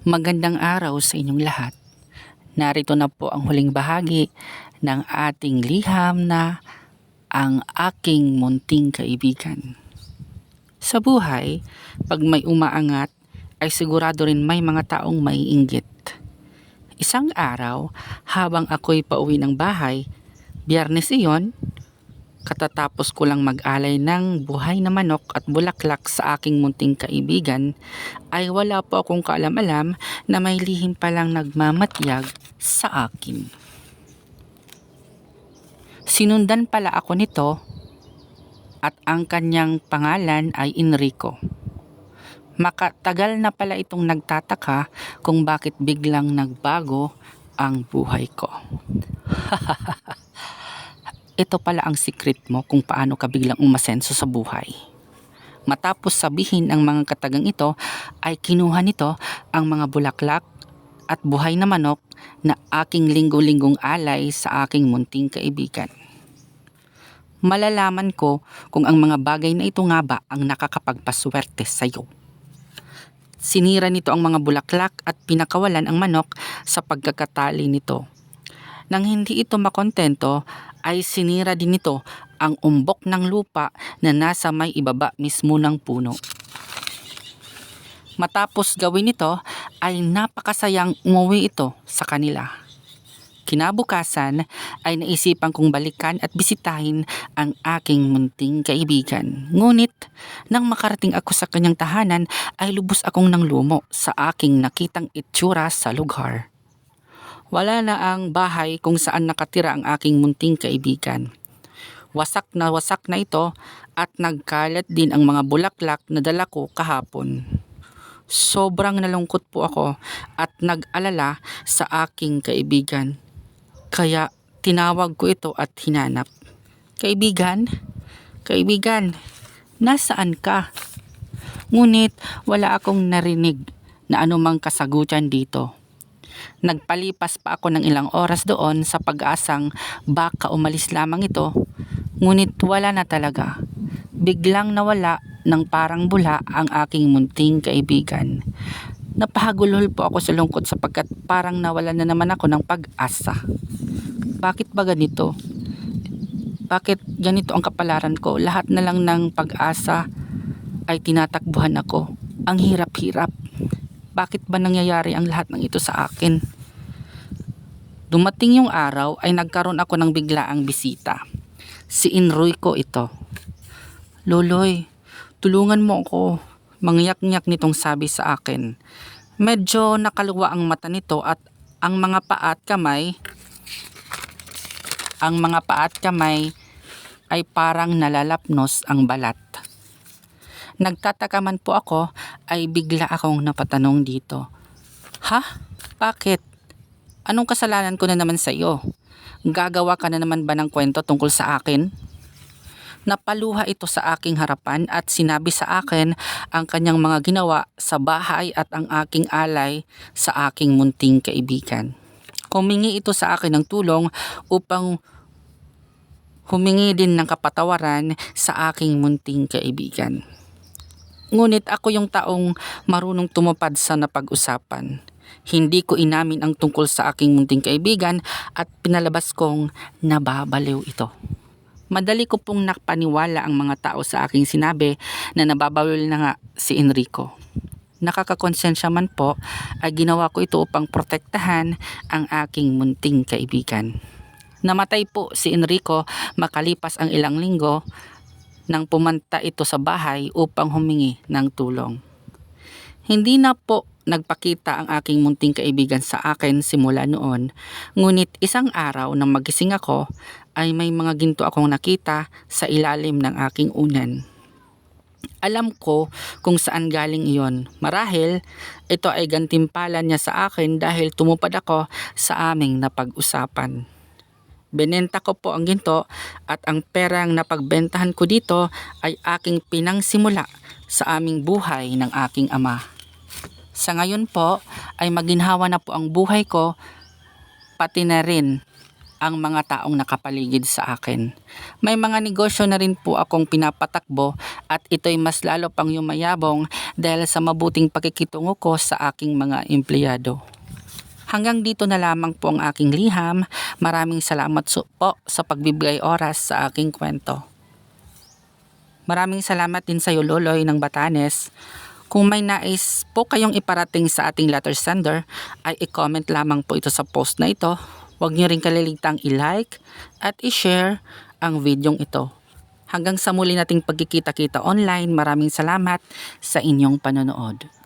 Magandang araw sa inyong lahat. Narito na po ang huling bahagi ng ating liham na Ang Aking Munting Kaibigan. Sa buhay, pag may umaangat, ay sigurado rin may mga taong maiinggit. Isang araw, habang ako'y pauwi ng bahay, Biyernes iyon, katatapos ko lang mag-alay ng buhay na manok at bulaklak sa aking munting kaibigan, ay wala po akong kaalam-alam na may lihim palang nagmamatyag sa akin. Sinundan pala ako nito at ang kanyang pangalan ay Enrico. Makatagal na pala itong nagtataka kung bakit biglang nagbago ang buhay ko. Ito pala ang secret mo kung paano ka biglang umasenso sa buhay. Matapos sabihin ang mga katagang ito, ay kinuha nito ang mga bulaklak at buhay na manok na aking linggo-linggong alay sa aking munting kaibigan. Malalaman ko kung ang mga bagay na ito nga ba ang nakakapagpaswerte sa iyo. Sinira nito ang mga bulaklak at pinakawalan ang manok sa pagkakatali nito. Nang hindi ito makontento, ay sinira din nito ang umbok ng lupa na nasa may ibaba mismo ng puno. Matapos gawin ito, ay napakasayang umuwi ito sa kanila. Kinabukasan ay naisipan kong balikan at bisitahin ang aking munting kaibigan. Ngunit nang makarating ako sa kanyang tahanan, ay lubos akong nanglumo sa aking nakitang itsura sa lugar. Wala na ang bahay kung saan nakatira ang aking munting kaibigan. Wasak na ito at nagkalat din ang mga bulaklak na dala ko kahapon. Sobrang nalungkot po ako at nag-alala sa aking kaibigan. Kaya tinawag ko ito at hinanap. Kaibigan, nasaan ka? Ngunit wala akong narinig na anumang kasagutan dito. Nagpalipas pa ako ng ilang oras doon sa pag-asang baka umalis lamang ito, ngunit wala na talaga. Biglang nawala ng parang bula ang aking munting kaibigan. Napahagulhol po ako sa lungkot sapagkat parang nawala na naman ako ng pag-asa. Bakit ba ganito? Bakit ganito ang kapalaran ko? Lahat na lang ng pag-asa ay tinatakbuhan ako. Ang hirap-hirap. Bakit ba nangyayari ang lahat ng ito sa akin? Dumating yung araw ay nagkaroon ako ng biglaang bisita. Si Enrico ito. Loloy, tulungan mo ako. Mangyak-ngyak nitong sabi sa akin. Medyo nakaluwa ang mata nito at ang mga paa at kamay ay parang nalalapnos ang balat. Nagtataka man po ako ay bigla akong napatanong dito. Ha? Bakit? Anong kasalanan ko na naman sa iyo? Gagawa ka na naman ba ng kwento tungkol sa akin? Napaluha ito sa aking harapan at sinabi sa akin ang kanyang mga ginawa sa bahay at ang aking alay sa aking munting kaibigan. Humingi ito sa akin ng tulong upang humingi din ng kapatawaran sa aking munting kaibigan. Ngunit ako yung taong marunong tumupad sa napag-usapan. Hindi ko inamin ang tungkol sa aking munting kaibigan at pinalabas kong nababaliw ito. Madali ko pong nakapaniwala ang mga tao sa aking sinabi na nababaliw na nga si Enrico. Nakakakonsensya man po ay ginawa ko ito upang protektahan ang aking munting kaibigan. Namatay po si Enrico makalipas ang ilang linggo nang pumunta ito sa bahay upang humingi ng tulong. Hindi na po nagpakita ang aking munting kaibigan sa akin simula noon, ngunit isang araw nang magising ako ay may mga ginto akong nakita sa ilalim ng aking unan. Alam ko kung saan galing iyon. Marahil ito ay gantimpala niya sa akin dahil tumupad ako sa aming napag-usapan. Benenta ko po ang ginto at ang perang napagbentahan ko dito ay aking pinangsimula sa aming buhay ng aking ama. Sa ngayon po ay maginhawa na po ang buhay ko, pati na rin ang mga taong nakapaligid sa akin. May mga negosyo na rin po akong pinapatakbo at ito'y mas lalo pang yumayabong dahil sa mabuting pakikitungo ko sa aking mga empleyado. Hanggang dito na lamang po ang aking liham. Maraming salamat po sa pagbibigay oras sa aking kwento. Maraming salamat din sa iyo, Loloy ng Batanes. Kung may nais po kayong iparating sa ating letter sender, ay i-comment lamang po ito sa post na ito. Huwag niyo rin kaliligtang i-like at i-share ang videong ito. Hanggang sa muli nating pagkikita-kita online, maraming salamat sa inyong panonood.